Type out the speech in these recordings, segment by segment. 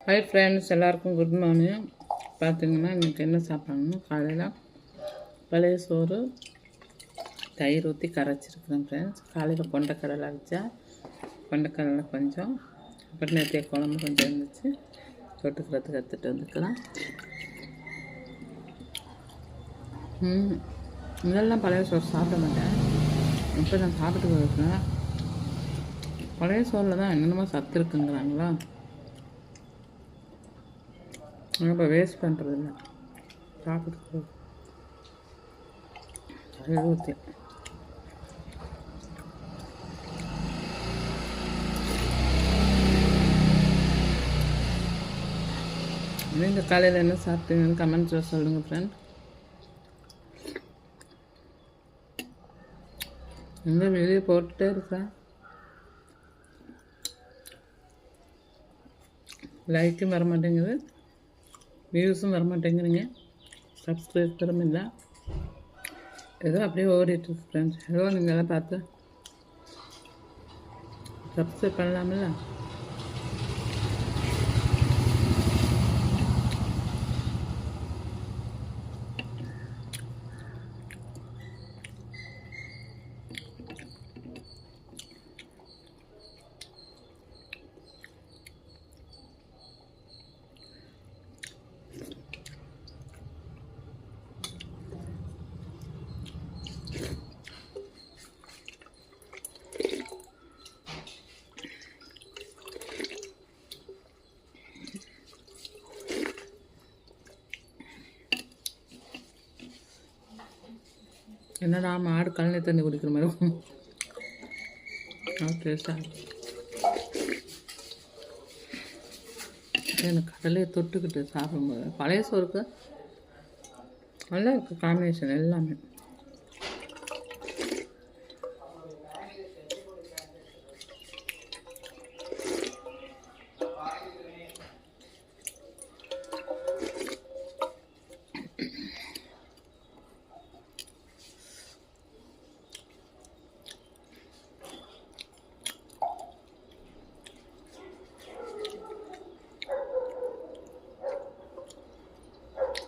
Hi friends, எல்லாருக்கும் good morning. பார்த்திங்கன்னா இன்றைக்கி என்ன சாப்பிட்ணுன்னா காலையில் பழைய சோறு தயிர் ஊற்றி கரைச்சிருக்கிறேன் ஃப்ரெண்ட்ஸ். காலையில் கொண்டக்கடலை அடித்தா கொண்டக்கடலை கொஞ்சம், அப்புறம் நேற்றைய குழம்பு கொஞ்சம் இருந்துச்சு, தொட்டுக்கிறதுக்கு எடுத்துகிட்டு வந்துக்கலாம். இதெல்லாம் பழைய சோறு சாப்பிட மாட்டேன், இப்போ நான் சாப்பிட்டு இருக்கிறேன். பழைய சோறில் தான் என்னென்னமோ சத்து இருக்குங்கிறாங்களா, இப்போ வேஸ்ட் பண்ணுறதில்ல, சாப்பிட்டு ஊற்றி நீங்கள் காலையில் என்ன சாப்பிட்டீங்கன்னு கமெண்ட்ஸில் சொல்லுங்கள் ஃப்ரெண்ட். இந்த வீடியோ போட்டுகிட்டே இருக்கிறேன், லைக்கும் வர மாட்டேங்குது, வியூஸும் வர மாட்டேங்கிறீங்க, சப்ஸ்கிரைபரும் இல்லை. ஏதோ அப்படியே ஓடிட்டுருக்கு ஃப்ரெண்ட்ஸ். ஏதோ நீங்கள் எல்லாம் பார்த்து சப்ஸ்கிரைப் பண்ணலாமில்ல. என்னடா மாடு கழனி தண்ணி குடிக்கிற மாதிரி ஓகே சார். எனக்கு கடலையை தொட்டுக்கிட்டு சாப்பிடும்போது பழைய சோறுக்கு நல்லா இருக்குது காம்பினேஷன் எல்லாமே.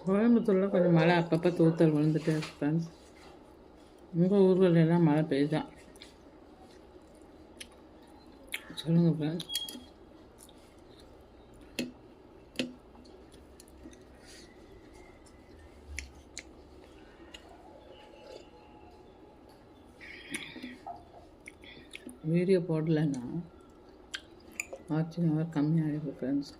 கோயம்புத்தூரில் கொஞ்சம் மழை அப்பப்போ தூத்தல் விழுந்துட்டே இருக்கு ஃப்ரெண்ட்ஸ். உங்கள் ஊர்களெல்லாம் மழை பெய்யுதா சொல்லுங்கள் ஃப்ரெண்ட்ஸ். வீடியோ போடலைன்னா வாட்சிங் ஹவர் கம்மியாகிடுது ஃப்ரெண்ட்ஸ்.